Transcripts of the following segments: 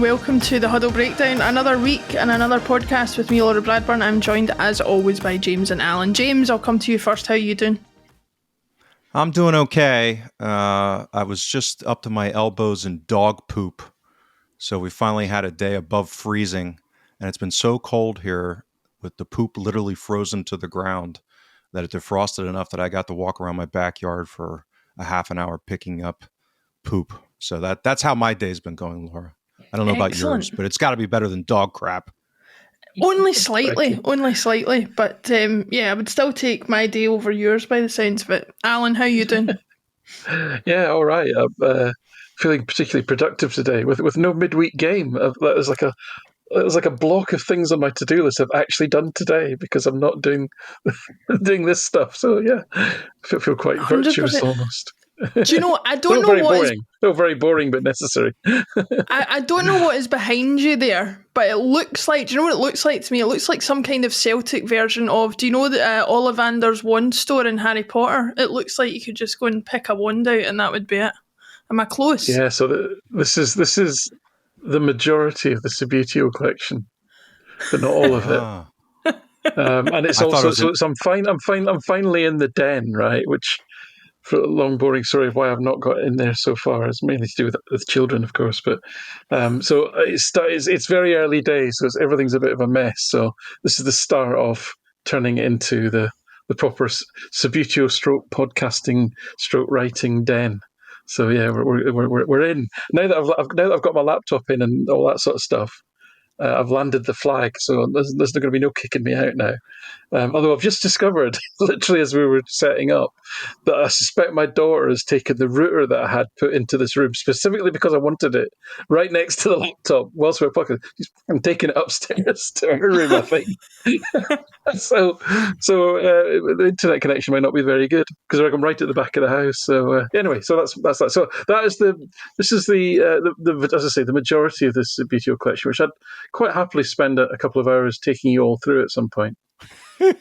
welcome to the Huddle Breakdown. Another week and another podcast with me, Laura Bradburn. I'm joined as always by James and Alan. James, I'll come to you first. How are you doing? I'm doing okay. I was just up to my elbows in dog poop. So we finally had a day above freezing, and it's been so cold here with the poop literally frozen to the ground that it defrosted enough that I got to walk around my backyard for a half an hour picking up poop. So that's how my day's been going, Laura. I don't know about yours, but it's got to be better than dog crap. Only slightly. But I would still take my day over yours by the sounds of it. Alan, how are you doing? Yeah, all right. I'm feeling particularly productive today with no midweek game. It was like a block of things on my to-do list I've actually done today because I'm not doing this stuff. So yeah, I feel quite 100%. Virtuous almost. Do you know, I don't know what boring. Still very boring, but necessary. I don't know what is behind you there, but it looks like, do you know what it looks like to me? It looks like some kind of Celtic version of, do you know the Ollivander's wand store in Harry Potter? It looks like you could just go and pick a wand out and that would be it. Am I close? Yeah, so this is the majority of the Statistical collection, but not all of it. And it's also so I'm finally in the den, right? Which, for a long boring story of why I've not got in there so far, is mainly to do with children, of course. But so it's very early days, so everything's a bit of a mess. So this is the start of turning it into the proper Sabutio stroke podcasting stroke writing den. So yeah, we're in now that I've got my laptop in and all that sort of stuff. I've landed the flag, so there's going to be no kicking me out now. Although I've just discovered, literally as we were setting up, that I suspect my daughter has taken the router that I had put into this room specifically because I wanted it right next to the laptop whilst we were talking. I'm taking it upstairs to her room, I think. So the internet connection might not be very good because I'm right at the back of the house. So anyway, so that's that. So this is the as I say, the majority of this BTO collection, which I'd quite happily spend a couple of hours taking you all through at some point. But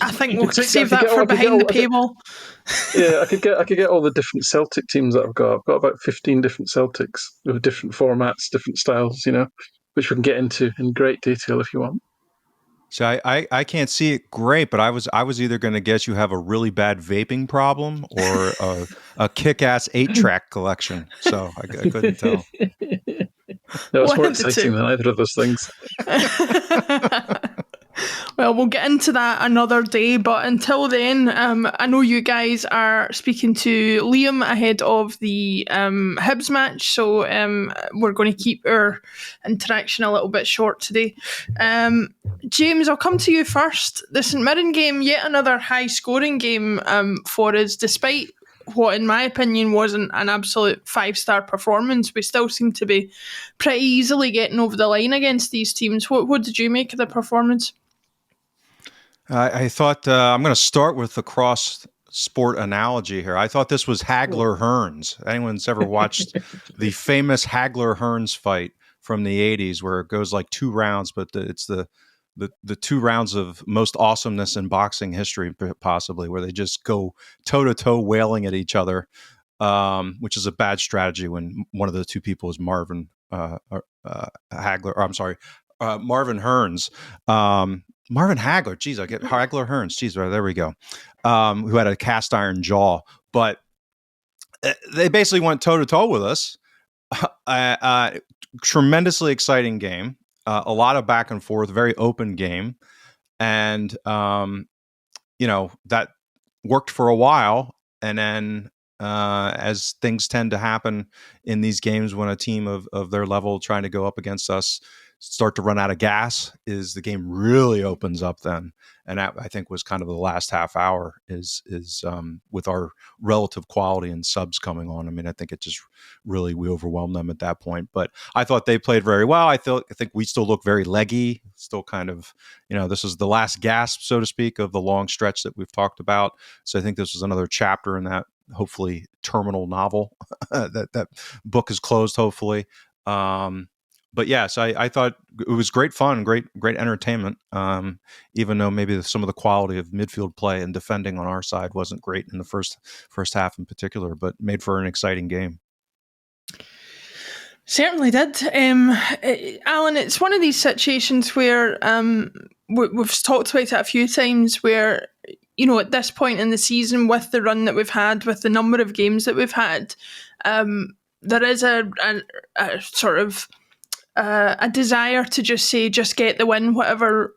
I think we'll save that for behind the paywall. Yeah, I could get all the different Celtic teams that I've got. I've got about 15 different Celtics with different formats, different styles, which we can get into in great detail if you want. So I can't see it great, but I was either going to guess you have a really bad vaping problem or a kick-ass 8-track collection. So I couldn't tell. No, it's more exciting than either of those things. Well, we'll get into that another day, but until then, I know you guys are speaking to Liam ahead of the Hibs match, so we're going to keep our interaction a little bit short today. James, I'll come to you first. The St Mirren game, yet another high-scoring game for us, despite what, in my opinion, wasn't an absolute 5-star performance. We still seem to be pretty easily getting over the line against these teams. What did you make of the performance? I thought I'm going to start with the cross-sport analogy here. I thought this was Hagler-Hearns. Anyone's ever watched the famous Hagler-Hearns fight from the 80s where it goes like 2 rounds, but it's the 2 rounds of most awesomeness in boxing history, possibly, where they just go toe-to-toe wailing at each other, which is a bad strategy when one of the 2 people is Marvin Hearns. Marvin Hagler, geez, I get Hagler-Hearns. Geez, there we go. Who had a cast iron jaw, but they basically went toe to toe with us. Tremendously exciting game. A lot of back and forth, very open game, and that worked for a while. And then, as things tend to happen in these games, when a team of their level trying to go up against us start to run out of gas, is the game really opens up then. And that, I think, was kind of the last half hour is with our relative quality and subs coming on. I mean, I think it just really, we overwhelmed them at that point. But I thought they played very well. I think we still look very leggy, still kind of, this is the last gasp, so to speak, of the long stretch that we've talked about. So I think this was another chapter in that hopefully terminal novel. that book is closed, hopefully. But yes, I thought it was great fun, great entertainment, even though maybe some of the quality of midfield play and defending on our side wasn't great in the first half in particular, but made for an exciting game. Certainly did. Alan, it's one of these situations where we've talked about it a few times where, at this point in the season, with the run that we've had, with the number of games that we've had, there is a sort of a desire to just get the win, whatever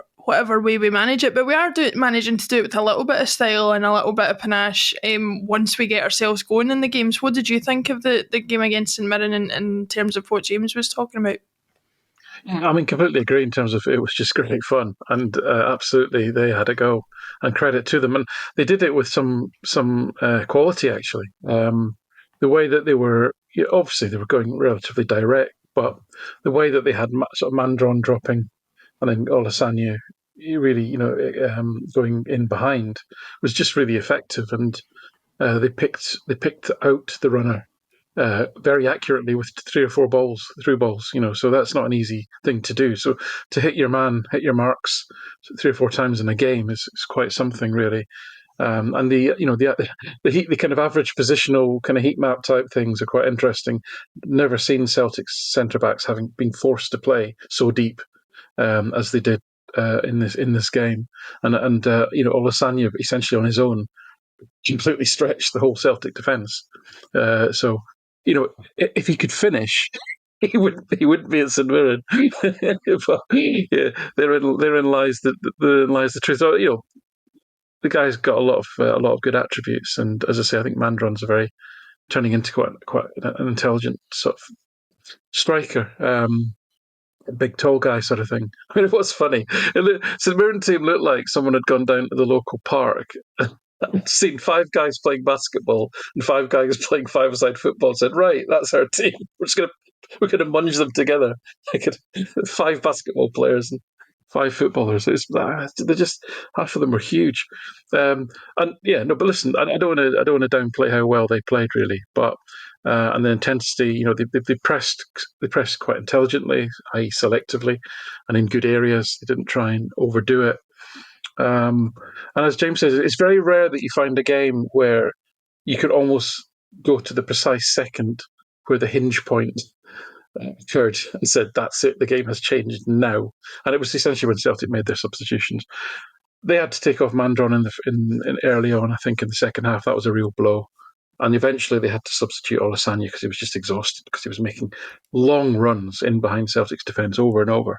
way we manage it. But we are managing to do it with a little bit of style and a little bit of panache once we get ourselves going in the games. What did you think of the game against St Mirren in terms of what James was talking about? I mean, completely agree in terms of it was just great fun, and absolutely they had a go, and credit to them, and they did it with some quality actually. The way that they were, obviously they were going relatively direct, but the way that they had sort of Mandron dropping, and then Olasanya really, going in behind was just really effective, and they picked out the runner very accurately with 3 or 4 balls, through balls. So that's not an easy thing to do. So to hit your marks 3 or 4 times in a game is quite something, really. And the kind of average positional kind of heat map type things are quite interesting. Never seen Celtic's centre backs having been forced to play so deep as they did in this game, and Olasanya essentially on his own completely stretched the whole Celtic defence. So if he could finish, he wouldn't be at St Mirren. But yeah, therein lies the truth. The guy's got a lot of good attributes, and as I say, I think Mandron's turning into quite an intelligent sort of striker. A big tall guy sort of thing. I mean, it was funny. St Mirren team looked like someone had gone down to the local park. I've seen 5 guys playing basketball and 5 guys playing 5-a-side football. And said, right, that's our team. We're gonna munge them together. 5 basketball players and 5 footballers. They're just, half of them were huge. But listen, I don't want to downplay how well they played, really, but. And the intensity, they pressed quite intelligently, i.e. selectively, and in good areas. They didn't try and overdo it. And as James says, it's very rare that you find a game where you could almost go to the precise second where the hinge point occurred and said, that's it, the game has changed now. And it was essentially when Celtic made their substitutions. They had to take off Mandron in early on, I think, in the second half. That was a real blow. And eventually they had to substitute Olasanya because he was just exhausted, because he was making long runs in behind Celtic's defence over and over.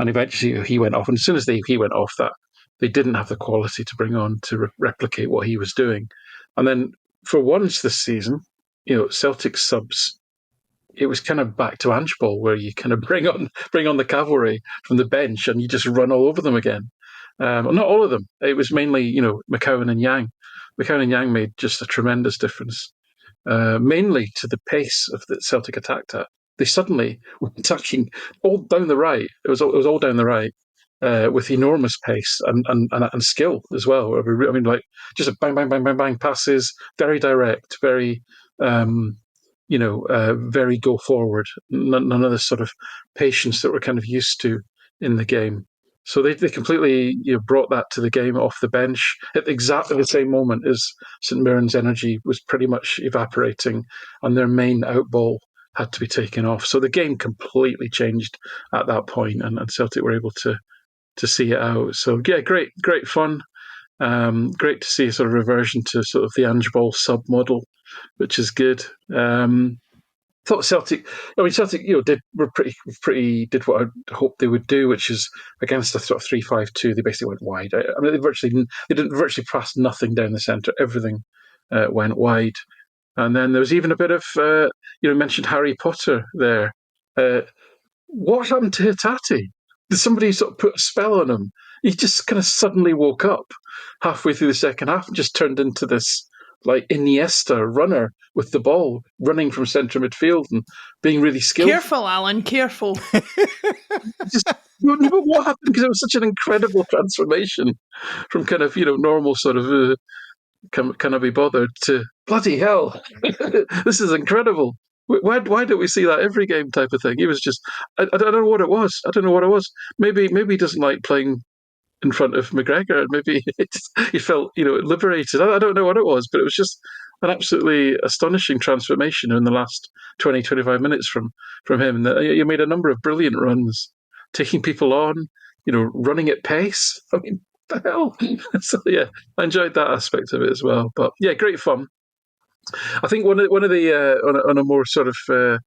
And eventually he went off. And as soon as he went off, that they didn't have the quality to bring on to replicate what he was doing. And then for once this season, Celtic subs, it was kind of back to Ange Ball, where you kind of bring on the cavalry from the bench and you just run all over them again. Not all of them. It was mainly, McCowan and Yang. McCowan and Yang made just a tremendous difference, mainly to the pace of the Celtic attacked at. They suddenly were attacking all down the right. It was all down the right with enormous pace and skill as well. I mean, like just a bang, bang, bang, bang, bang passes, very direct, very very go forward. None of this sort of patience that we're kind of used to in the game. So they completely brought that to the game off the bench at exactly the same moment as St Mirren's energy was pretty much evaporating and their main outball had to be taken off. So the game completely changed at that point, and Celtic were able to see it out. So yeah, great fun. Great to see a sort of reversion to sort of the Ange Ball sub model, which is good. Thought Celtic did what I hoped they would do, which is against a sort of 3-5-2. They basically went wide. I mean, they didn't virtually pass nothing down the centre. Everything went wide, and then there was even a bit of mentioned Harry Potter there. What happened to Hitati? Did somebody sort of put a spell on him? He just kind of suddenly woke up halfway through the second half and just turned into this like Iniesta runner with the ball, running from centre midfield and being really skilled. Careful, Alan, careful. But what happened? Because it was such an incredible transformation from kind of normal sort of can I be bothered to bloody hell. This is incredible. Why don't we see that every game type of thing? He was just I don't know what it was. Maybe he doesn't like playing in front of McGregor, and maybe he felt, liberated. I don't know what it was, but it was just an absolutely astonishing transformation in the last 20, 25 minutes from him. He made a number of brilliant runs, taking people on, running at pace. I mean, what the hell? So yeah, I enjoyed that aspect of it as well. But yeah, great fun. I think one of the on a more sort of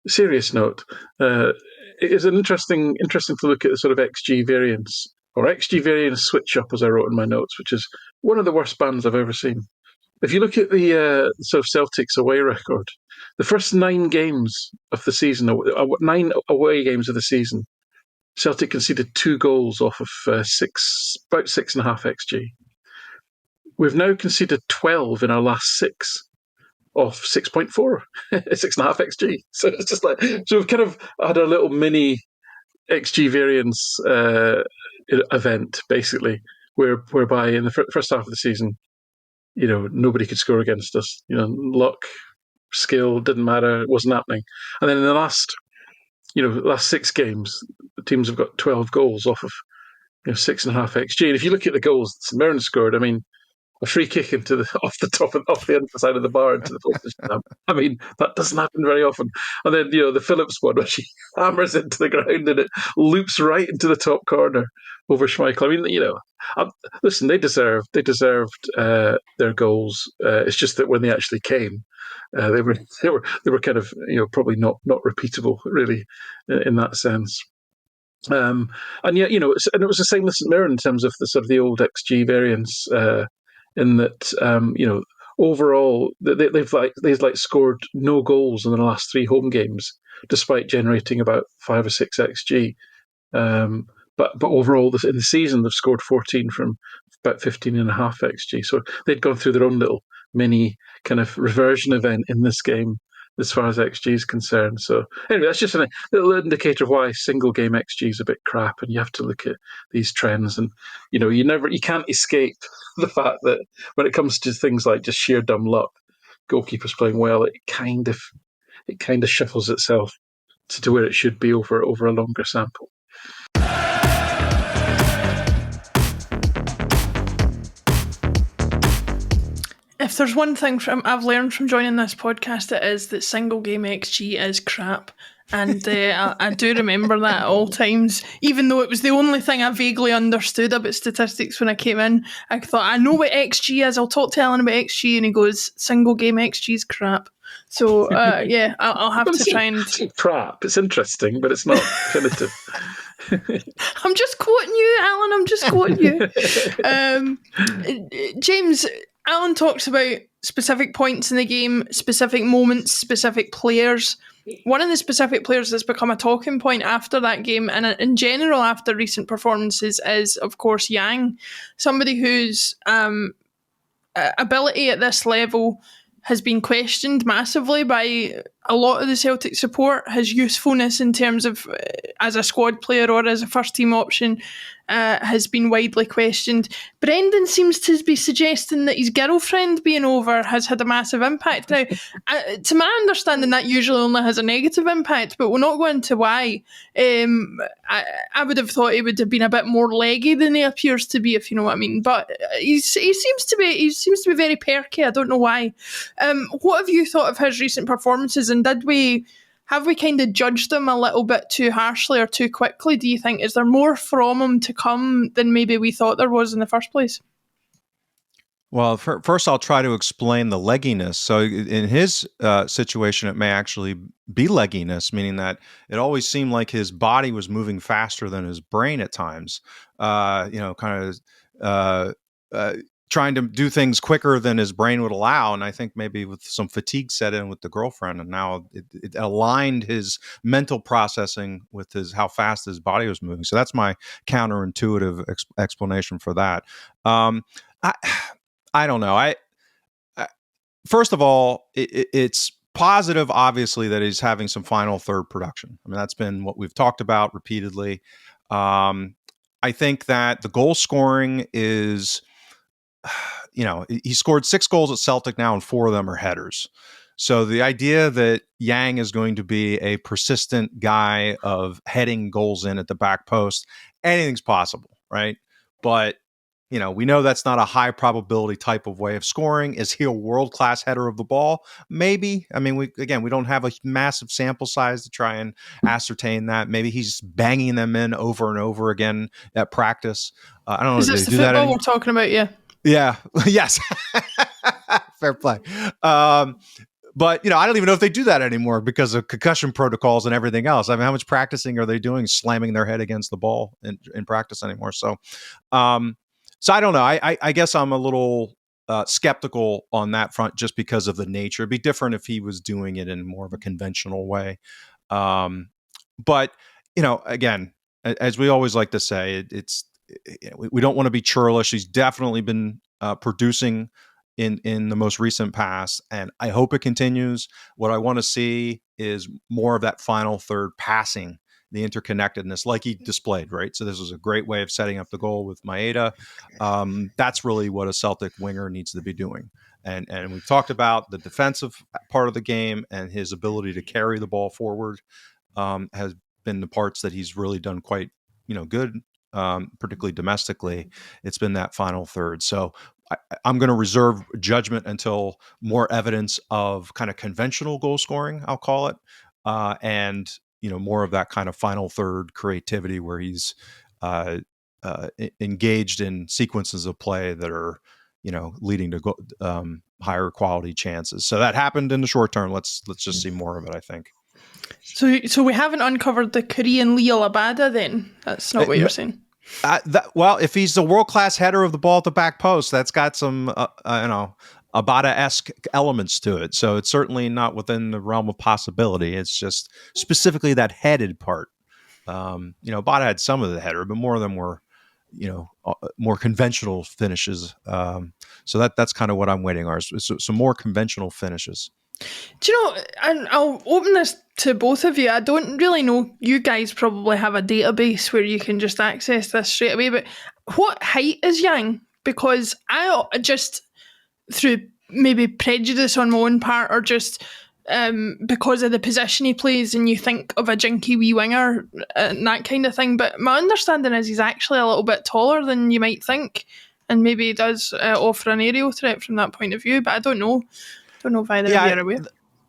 serious note, it is an interesting to look at the sort of XG variance or XG variance switch up, as I wrote in my notes, which is one of the worst bans I've ever seen. If you look at the sort of Celtic's away record, the first 9 games of the season, 9 away games of the season, Celtic conceded 2 goals off of about 6.5 XG. We've now conceded 12 in our last 6 off 6.4, 6.5 XG. So it's just like, so we've kind of had a little mini XG variance event, basically, whereby in the first half of the season, nobody could score against us. Luck, skill, didn't matter, it wasn't happening. And then in the last 6 games, the teams have got 12 goals off of 6.5 XG. And if you look at the goals that St Mirren scored, I mean, a free kick off the underside of the bar into the post. I mean, that doesn't happen very often. And then the Phillips one, where she hammers into the ground and it loops right into the top corner over Schmeichel. I mean, listen, they deserved their goals. It's just that when they actually came, they were kind of probably not repeatable really in that sense. And yet, and it was the same with St Mirren in terms of the sort of the old XG variance. In that, overall they've scored no goals in the last 3 home games, despite generating about 5 or 6 XG. But overall, in the season, they've scored 14 from about 15.5 XG. So they'd gone through their own little mini kind of reversion event in this game, as far as XG is concerned. So anyway, that's just a little indicator of why single game XG is a bit crap, and you have to look at these trends. And you can't escape the fact that when it comes to things like just sheer dumb luck, goalkeepers playing well, it kind of shuffles itself to where it should be over a longer sample. If there's one thing I've learned from joining this podcast, it is that single game XG is crap. And I do remember that at all times, even though it was the only thing I vaguely understood about statistics when I came in. I thought, I know what XG is, I'll talk to Alan about XG, and he goes, single game XG is crap. So, yeah, I'll have to try and... It's crap, it's interesting, but it's not definitive. I'm just quoting you, Alan, I'm just quoting you. James... Alan talks about specific points in the game, specific moments, specific players. One of the specific players that's become a talking point after that game, and in general after recent performances, is, of course, Yang. Somebody whose ability at this level has been questioned massively by a lot of the Celtic support. His usefulness in terms of as a squad player or as a first team option has been widely questioned. Brendan seems to be suggesting that his girlfriend being over has had a massive impact. Now, to my understanding, that usually only has a negative impact, but we'll not go into why. I would have thought he would have been a bit more leggy than he appears to be, if you know what I mean. But he seems to be very perky. I don't know why. What have you thought of his recent performances, and have we kind of judged him a little bit too harshly or too quickly, do you think? Is there more from him to come than maybe we thought there was in the first place? Well, first I'll try to explain the legginess. So in his situation, it may actually be legginess, meaning that it always seemed like his body was moving faster than his brain at times, trying to do things quicker than his brain would allow. And I think maybe with some fatigue set in with the girlfriend, and now it aligned his mental processing with how fast his body was moving. So that's my counterintuitive explanation for that. I don't know. I first of all, it's positive, obviously, that he's having some final third production. I mean, that's been what we've talked about repeatedly. I think that the goal scoring is, he scored 6 goals at Celtic now, and 4 of them are headers. So the idea that Yang is going to be a persistent guy of heading goals in at the back post, anything's possible, right? but we know that's not a high probability type of way of scoring. Is he a world-class header of the ball? Maybe. I mean, we don't have a massive sample size to try and ascertain that. Maybe he's banging them in over and over again at practice. I don't know. Is this the football we're talking about? Yeah. Yeah. Yes. Fair play. But, I don't even know if they do that anymore because of concussion protocols and everything else. I mean, how much practicing are they doing slamming their head against the ball in practice anymore? So I don't know. I guess I'm a little skeptical on that front just because of the nature. It'd be different if he was doing it in more of a conventional way. But, again, as we always like to say, we don't want to be churlish. He's definitely been producing in the most recent past, and I hope it continues. What I want to see is more of that final third passing, the interconnectedness like he displayed, right? So this was a great way of setting up the goal with Maeda. That's really what a Celtic winger needs to be doing. And we've talked about the defensive part of the game, and his ability to carry the ball forward has been the parts that he's really done quite, good, particularly domestically. It's been that final third. So I'm going to reserve judgment until more evidence of kind of conventional goal scoring, I'll call it, and more of that kind of final third creativity where he's engaged in sequences of play that are leading to higher quality chances. So that happened in the short term. Let's just see more of it, I think. So we haven't uncovered the Korean Leo Abada then? That's not what you're saying? Well, if he's the world-class header of the ball at the back post, that's got some, Abada-esque elements to it. So it's certainly not within the realm of possibility. It's just specifically that headed part. Abada had some of the header, but more of them were, more conventional finishes. So that's kind of what I'm waiting on. Some more conventional finishes. Do you know, and I'll open this to both of you. I don't really know. You guys probably have a database where you can just access this straight away. But what height is Yang? Because I just, through maybe prejudice on my own part, or just because of the position he plays, and you think of a jinky wee winger and that kind of thing. But my understanding is he's actually a little bit taller than you might think, and maybe he does offer an aerial threat from that point of view. But I don't know. Don't know if either of you are aware.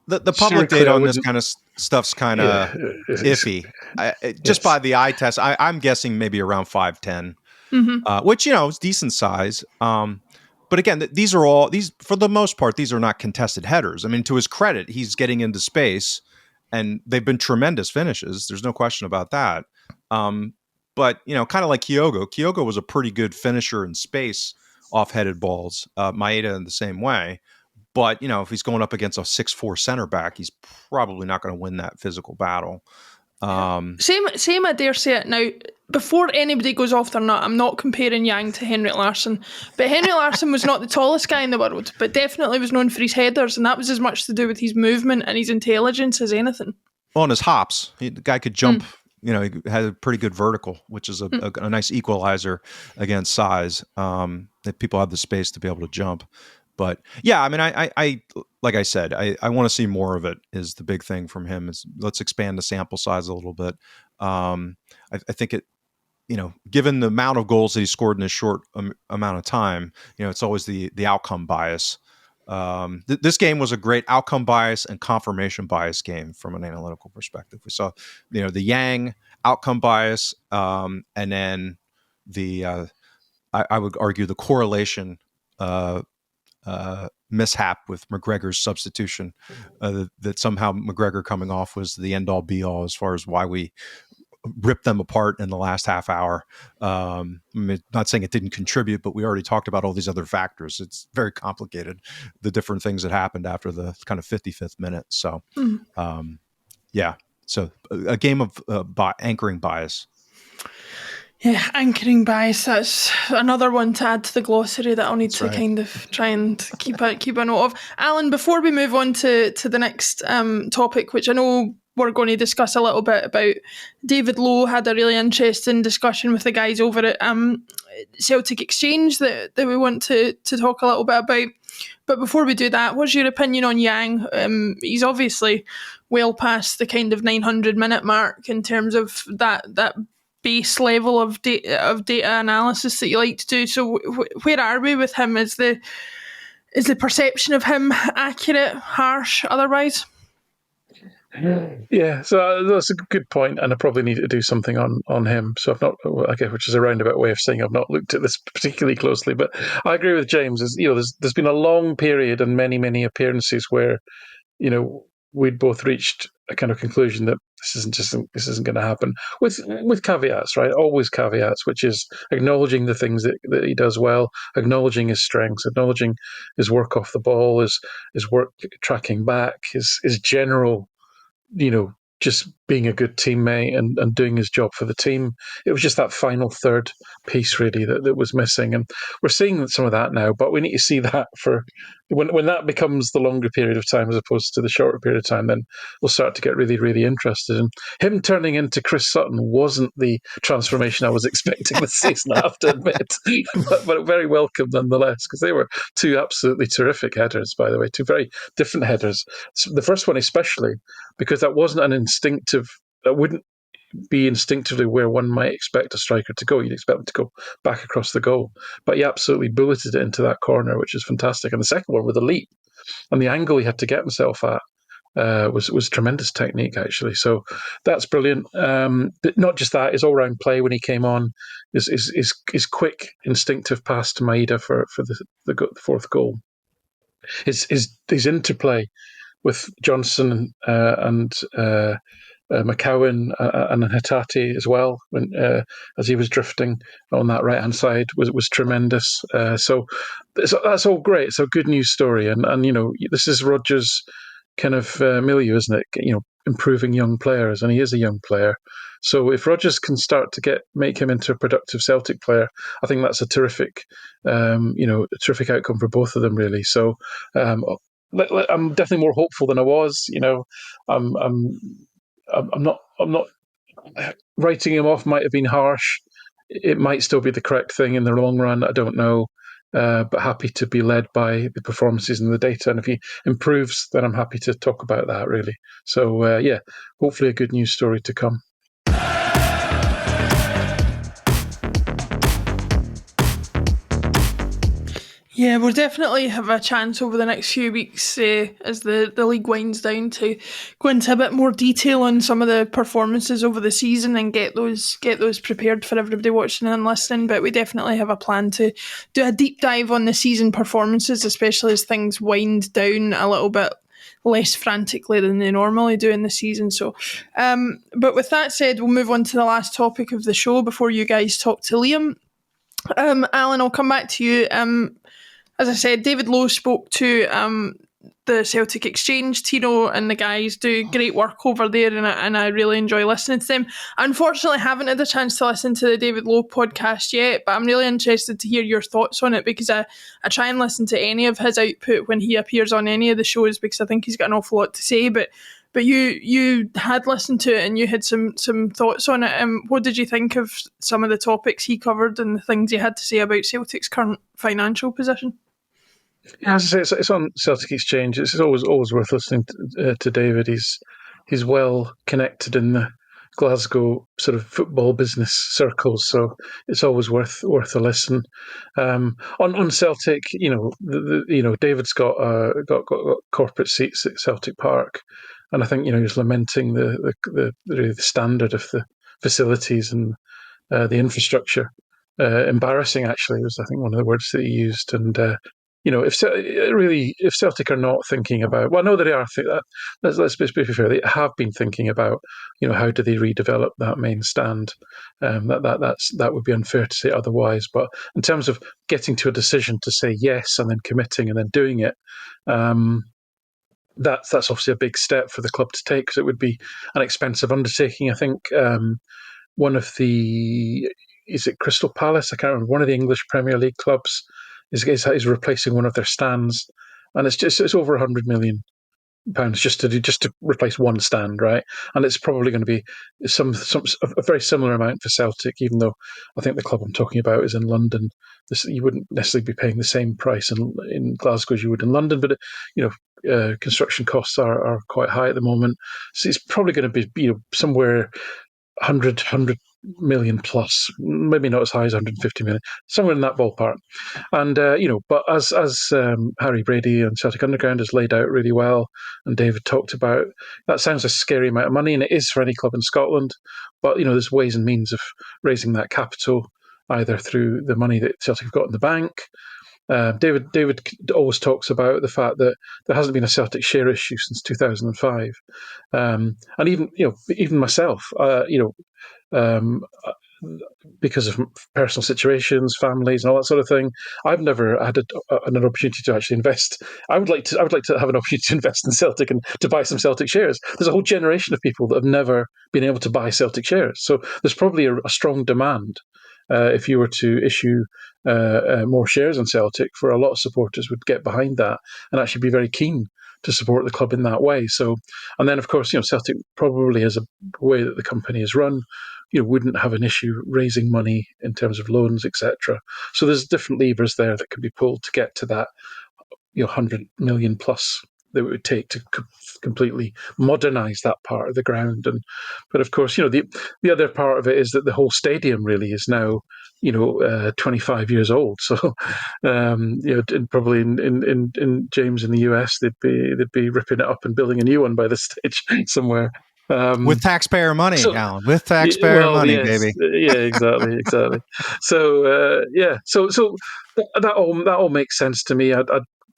The public data on this kind of stuff's kind of iffy. Just by the eye test, I'm guessing maybe around 5'10", which is decent size. But again, these for the most part, these are not contested headers. I mean, to his credit, he's getting into space, and they've been tremendous finishes. There's no question about that. But kind of like Kyogo. Kyogo was a pretty good finisher in space off headed balls. Maeda in the same way. But, if he's going up against a 6'4" center back, he's probably not going to win that physical battle. Same, I dare say it. Now, before anybody goes off their nut, I'm not comparing Yang to Henrik Larsson. But Henrik Larsson was not the tallest guy in the world, but definitely was known for his headers, and that was as much to do with his movement and his intelligence as anything. Well, and his hops. The guy could jump. He had a pretty good vertical, which is a nice equalizer against size. That people have the space to be able to jump. But yeah, I mean, I like I said, I want to see more of it. Is the big thing from him. Is let's expand the sample size a little bit. I think it, given the amount of goals that he scored in a short amount of time, it's always the outcome bias. This game was a great outcome bias and confirmation bias game from an analytical perspective. We saw, the Yang outcome bias, and then the I would argue the correlation mishap with McGregor's substitution, that somehow McGregor coming off was the end all be all as far as why we ripped them apart in the last half hour. I'm not saying it didn't contribute, but we already talked about all these other factors. It's very complicated, the different things that happened after the kind of 55th minute. So, yeah. So a game of anchoring bias. Yeah, anchoring bias, that's another one to add to the glossary that I'll need to kind of try and keep a note of. Alan, before we move on to the next topic, which I know we're going to discuss a little bit about, David Lowe had a really interesting discussion with the guys over at Celtic Exchange that we want to talk a little bit about. But before we do that, what's your opinion on Yang? He's obviously well past the kind of 900-minute mark in terms of that base level of data analysis that you like to do. So where are we with him? Is the perception of him accurate, harsh, otherwise? Yeah, so that's a good point, and I probably need to do something on him. So I've not, I guess, which is a roundabout way of saying I've not looked at this particularly closely. But I agree with James. There's been a long period and many appearances where we'd both reached a kind of conclusion that this isn't going to happen, with caveats, right? Always caveats, which is acknowledging the things that he does well, acknowledging his strengths, acknowledging his work off the ball, his work tracking back, his general, just being a good teammate and doing his job for the team. It was just that final third piece, really, that was missing. And we're seeing some of that now, but we need to see that for when that becomes the longer period of time as opposed to the shorter period of time, then we'll start to get really, really interested. And him turning into Chris Sutton wasn't the transformation I was expecting this season, I have to admit, but very welcome nonetheless, because they were two absolutely terrific headers, by the way, two very different headers. The first one especially, because that wasn't that wouldn't be instinctively where one might expect a striker to go. You'd expect them to go back across the goal, but he absolutely bulleted it into that corner, which is fantastic. And the second one with a leap and the angle he had to get himself at was tremendous technique, actually. So that's brilliant. But not just that, his all-round play when he came on, his quick, instinctive pass to Maeda for the fourth goal. His interplay with Johnson and McCowan and Hatate as well, when as he was drifting on that right hand side, was tremendous. So that's all great. It's a good news story, and this is Rodgers' kind of milieu, isn't it? Improving young players, and he is a young player. So if Rodgers can start to make him into a productive Celtic player, I think that's a terrific, terrific outcome for both of them, really. So I'm definitely more hopeful than I was. I'm not writing him off. Might have been harsh. It might still be the correct thing in the long run. I don't know. But happy to be led by the performances and the data. And if he improves, then I'm happy to talk about that, really. So, hopefully a good news story to come. Yeah, we'll definitely have a chance over the next few weeks as the league winds down to go into a bit more detail on some of the performances over the season and get those prepared for everybody watching and listening. But we definitely have a plan to do a deep dive on the season performances, especially as things wind down a little bit less frantically than they normally do in the season. So, but with that said, we'll move on to the last topic of the show before you guys talk to Liam. Alan, I'll come back to you. As I said, David Lowe spoke to the Celtic Exchange. Tino and the guys do great work over there, and I really enjoy listening to them. I unfortunately haven't had the chance to listen to the David Lowe podcast yet, but I'm really interested to hear your thoughts on it, because I try and listen to any of his output when he appears on any of the shows, because I think he's got an awful lot to say. But you had listened to it and you had some thoughts on it. What did you think of some of the topics he covered and the things he had to say about Celtic's current financial position? Yeah, as I say, it's on Celtic Exchange. It's always worth listening to David. He's well connected in the Glasgow sort of football business circles, so it's always worth a listen. On Celtic, David's got corporate seats at Celtic Park, and I think he was lamenting the standard of the facilities and the infrastructure. Embarrassing, actually, was I think one of the words that he used, and. If Celtic are not thinking about, well, no, they are. Let's be fair. They have been thinking about, how do they redevelop that main stand? That would be unfair to say otherwise. But in terms of getting to a decision to say yes and then committing and then doing it, that's obviously a big step for the club to take, because it would be an expensive undertaking. I think one of is it Crystal Palace? I can't remember. One of the English Premier League clubs is replacing one of their stands, and it's over £100 million just to replace one stand, right? And it's probably going to be a very similar amount for Celtic, even though I think the club I'm talking about is in London. You wouldn't necessarily be paying the same price in Glasgow as you would in London, but construction costs are quite high at the moment, so it's probably going to be somewhere 100 million plus, maybe not as high as 150 million, somewhere in that ballpark. And but as Harry Brady and Celtic Underground has laid out really well, and David talked about, that sounds a scary amount of money, and it is for any club in Scotland. But there's ways and means of raising that capital, either through the money that Celtic have got in the bank. David always talks about the fact that there hasn't been a Celtic share issue since 2005, and even myself, because of personal situations, families, and all that sort of thing, I've never had an opportunity to actually invest. I would like to have an opportunity to invest in Celtic and to buy some Celtic shares. There's a whole generation of people that have never been able to buy Celtic shares, so there's probably a strong demand. If you were to issue more shares in Celtic, for a lot of supporters would get behind that and actually be very keen to support the club in that way. So, and then of course, Celtic probably, as a way that the company is run, wouldn't have an issue raising money in terms of loans, etc. So there's different levers there that can be pulled to get to that 100 million plus that it would take to completely modernise that part of the ground. But of course, the other part of it is that the whole stadium really is now 25 years old. So probably in James in the US, they'd be ripping it up and building a new one by this stage somewhere. With taxpayer money, Alan. With taxpayer money, yes, baby. Yeah, exactly. So so that all makes sense to me.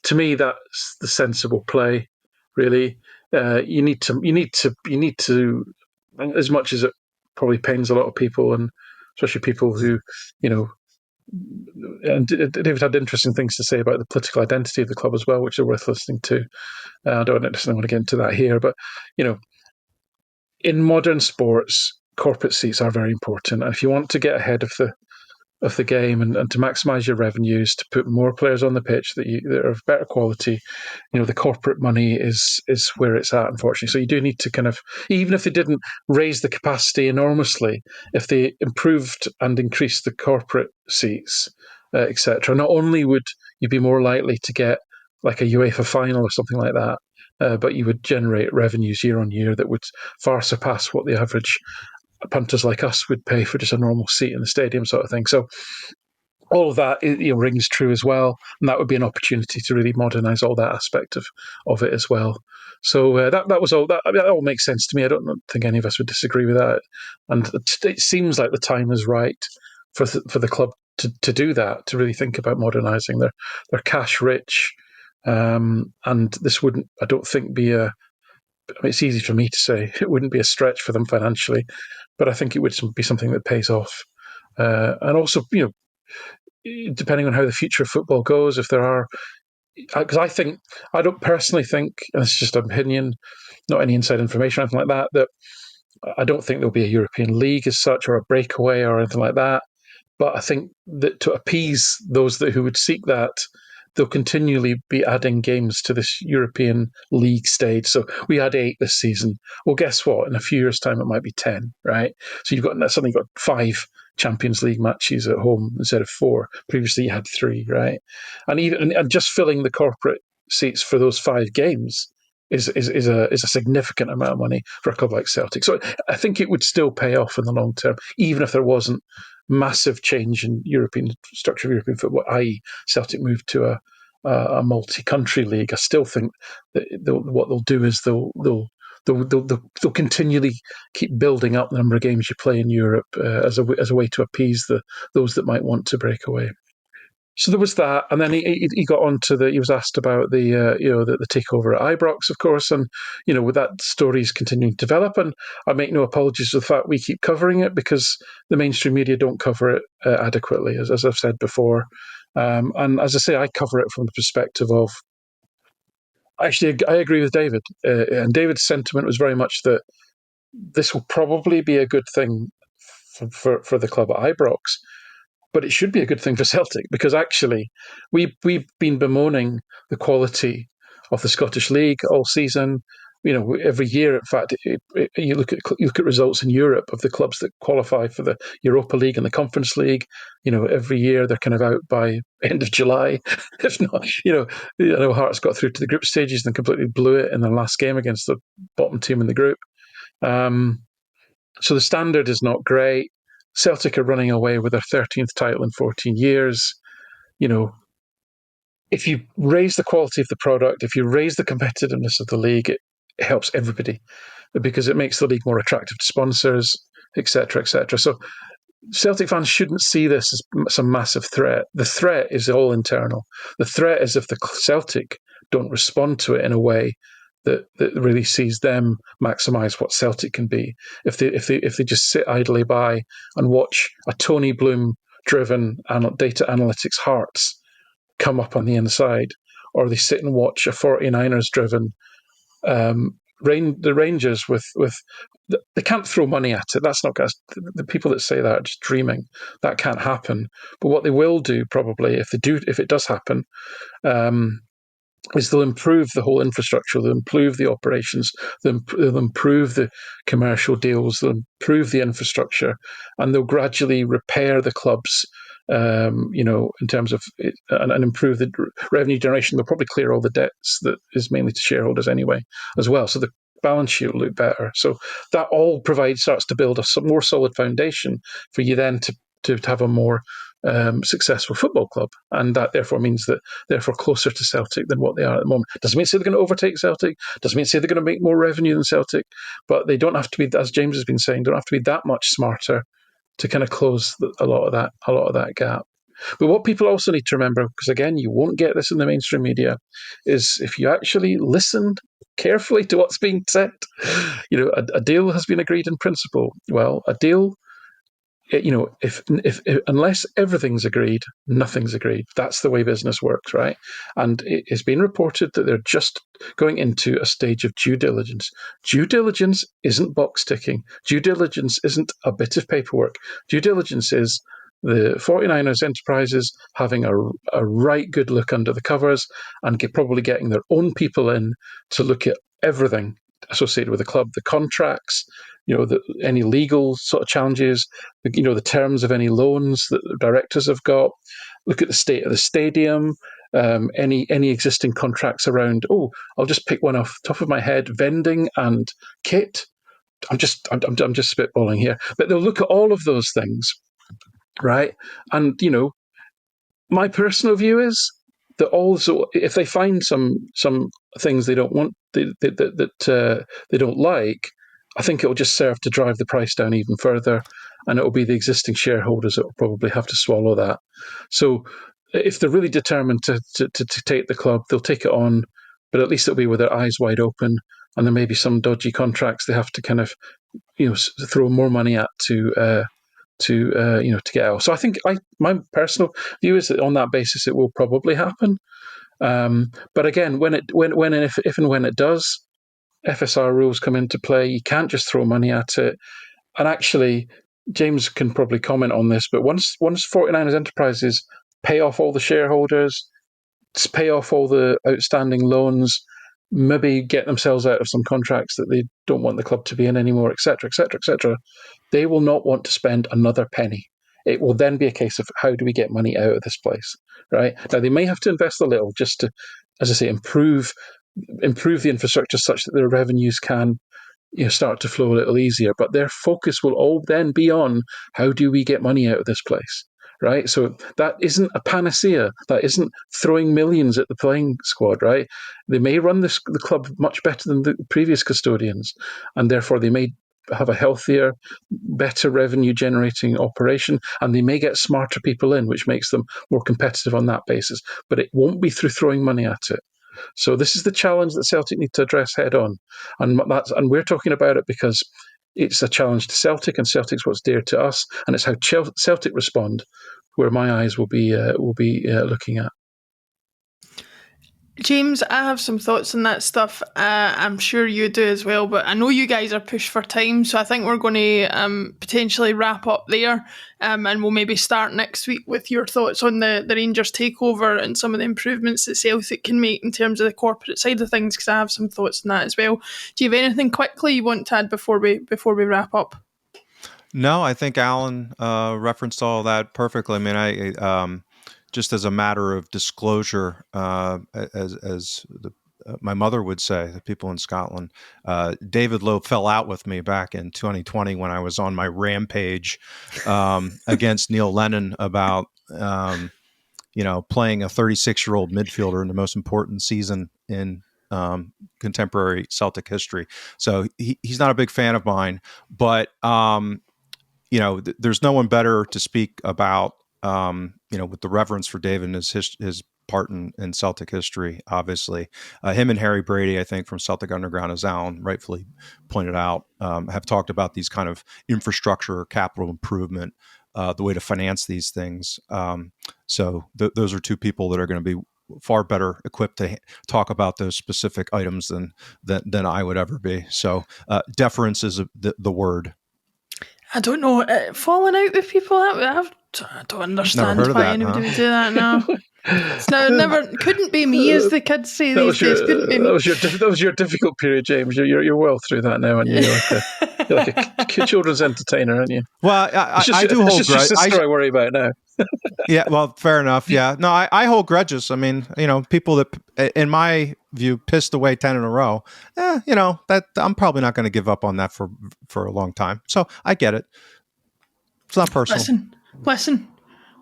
To me, that's the sensible play. Really, you need to, as much as it probably pains a lot of people, and especially people who, and David had interesting things to say about the political identity of the club as well, which are worth listening to. I don't necessarily want to get into that here, but in modern sports, corporate seats are very important. And if you want to get ahead of the game and to maximise your revenues, to put more players on the pitch that are of better quality, the corporate money is where it's at, unfortunately. So you do need to kind of, even if they didn't raise the capacity enormously, if they improved and increased the corporate seats, etc., not only would you be more likely to get like a UEFA final or something like that, but you would generate revenues year on year that would far surpass what the average punters like us would pay for just a normal seat in the stadium, sort of thing. So all of that rings true as well, and that would be an opportunity to really modernise all that aspect of it as well. So that was all. That all makes sense to me. I don't think any of us would disagree with that, and it seems like the time is right for the club to do that, to really think about modernising. They're cash rich, and this wouldn't, I don't think, be a. It's easy for me to say it wouldn't be a stretch for them financially, but I think it would be something that pays off. And also, depending on how the future of football goes, if there are, because I don't personally think, and it's just an opinion, not any inside information or anything like that, that I don't think there'll be a European League as such, or a breakaway or anything like that. But I think that to appease those who would seek that, they'll continually be adding games to this European League stage. So we had 8 this season. Well, guess what? In a few years' time, it might be 10, right? So suddenly you've got 5 Champions League matches at home instead of 4. Previously, you had 3, right? And just filling the corporate seats for those 5 games is a significant amount of money for a club like Celtic. So I think it would still pay off in the long term, even if there wasn't massive change in European structure of European football, i.e., Celtic moved to a multi-country league. I still think that what they'll do is they'll continually keep building up the number of games you play in Europe as a way to appease those that might want to break away. So there was that, and then he got on to he was asked about the takeover at Ibrox, of course, and with that story's continuing to develop, and I make no apologies for the fact we keep covering it because the mainstream media don't cover it adequately, as I've said before, and as I say, I cover it from the perspective of, actually, I agree with David, and David's sentiment was very much that this will probably be a good thing for the club at Ibrox. But it should be a good thing for Celtic because actually we've been bemoaning the quality of the Scottish League all season. Every year, in fact, you look at results in Europe of the clubs that qualify for the Europa League and the Conference League. Every year they're kind of out by end of July. If not, I know Hearts got through to the group stages and completely blew it in the last game against the bottom team in the group. So the standard is not great. Celtic are running away with their 13th title in 14 years. If you raise the quality of the product, if you raise the competitiveness of the league, it helps everybody because it makes the league more attractive to sponsors, etc., etc. So Celtic fans shouldn't see this as some massive threat. The threat is all internal. The threat is if the Celtic don't respond to it in a way that really sees them maximise what Celtic can be. If they just sit idly by and watch a Tony Bloom driven data analytics Hearts come up on the inside, or they sit and watch a 49ers driven the Rangers with they can't throw money at it. That's not the people that say that are just dreaming. That can't happen. But what they will do probably, if it does happen, is they'll improve the whole infrastructure. They'll improve the operations. They'll improve the commercial deals. They'll improve the infrastructure, and they'll gradually repair the clubs. In terms of and improve the revenue generation. They'll probably clear all the debts that is mainly to shareholders anyway, as well. So the balance sheet will look better. So that all starts to build a more solid foundation for you then to have a more successful football club, and that therefore means that they're closer to Celtic than what they are at the moment. Doesn't mean to say they're going to overtake Celtic. Doesn't mean to say they're going to make more revenue than Celtic, but they don't have to be, as James has been saying, don't have to be that much smarter to kind of close a lot of that gap. But what people also need to remember, because again, you won't get this in the mainstream media, is if you actually listen carefully to what's being said, a deal has been agreed in principle. Well, a deal, if unless everything's agreed, nothing's agreed. That's the way business works, right? And it has been reported that they're just going into a stage of due diligence. Due diligence isn't box ticking. Due diligence isn't a bit of paperwork. Due diligence is the 49ers enterprises having a right good look under the covers and probably getting their own people in to look at everything associated with the club, the contracts, any legal sort of challenges, the terms of any loans that the directors have got, look at the state of the stadium, any existing contracts around, I'll just pick one off the top of my head, vending and kit. I'm just spitballing here. But they'll look at all of those things, right? And, my personal view is that also, if they find some things they don't want, that they don't like, I think it will just serve to drive the price down even further, and it will be the existing shareholders that will probably have to swallow that. So if they're really determined to take the club, they'll take it on, but at least it'll be with their eyes wide open, and there may be some dodgy contracts they have to kind of throw more money at to get out. So I think my personal view is that on that basis it will probably happen. But again, if and when it does, FSR rules come into play. You can't just throw money at it. And actually, James can probably comment on this, but once 49ers Enterprises pay off all the shareholders, pay off all the outstanding loans, maybe get themselves out of some contracts that they don't want the club to be in anymore, etc., etc., etc., they will not want to spend another penny. It will then be a case of how do we get money out of this place, right? Now, they may have to invest a little just to, as I say, improve the infrastructure such that their revenues can start to flow a little easier. But their focus will all then be on how do we get money out of this place, right? So that isn't a panacea. That isn't throwing millions at the playing squad, right? They may run the club much better than the previous custodians, and therefore they may have a healthier, better revenue generating operation, and they may get smarter people in, which makes them more competitive on that basis. But it won't be through throwing money at it. So this is the challenge that Celtic need to address head on, and we're talking about it because it's a challenge to Celtic, and Celtic's what's dear to us, and it's how Celtic respond where my eyes will be looking at. James, I have some thoughts on that stuff. I'm sure you do as well, but I know you guys are pushed for time, so I think we're going to potentially wrap up there, and we'll maybe start next week with your thoughts on the Rangers takeover and some of the improvements that Celtic can make in terms of the corporate side of things, because I have some thoughts on that as well. Do you have anything quickly you want to add before we wrap up? No, I think Alan referenced all that perfectly. I mean, I just as a matter of disclosure, as the my mother would say, the people in Scotland. David Lowe fell out with me back in 2020 when I was on my rampage against Neil Lennon about playing a 36-year-old midfielder in the most important season in contemporary Celtic history. So he's not a big fan of mine, but there's no one better to speak about with the reverence for David and his part in Celtic history. Obviously, him and Harry Brady, I think, from Celtic Underground, as Alan rightfully pointed out, have talked about these kind of infrastructure, capital improvement, the way to finance these things. So those are two people that are going to be far better equipped to talk about those specific items than I would ever be. So deference is the word. I don't know, falling out with people. I don't understand why anybody would do that now. It's never couldn't be me, as the kids say these days. Couldn't be me. That was your difficult period, James. You're well through that now, aren't you? You're like a children's entertainer, aren't you? Well, I do hold grudges. It's just your sister I worry about now. Yeah, well, fair enough. Yeah, no, I hold grudges. I mean, people that, in my view, pissed away 10 in a row. That I'm probably not going to give up on that for a long time. So I get it. It's not personal. Listen.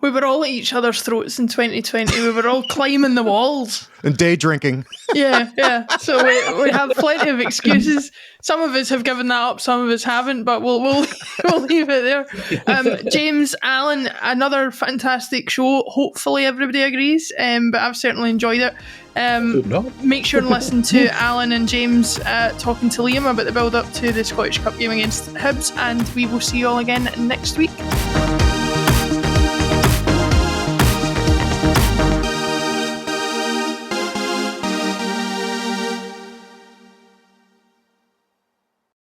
We were all at each other's throats in 2020. We were all climbing the walls. And day drinking. Yeah. So we have plenty of excuses. Some of us have given that up, some of us haven't, but we'll leave it there. James, Alan, another fantastic show. Hopefully everybody agrees, but I've certainly enjoyed it. Make sure and listen to Alan and James talking to Liam about the build-up to the Scottish Cup game against Hibs, and we will see you all again next week.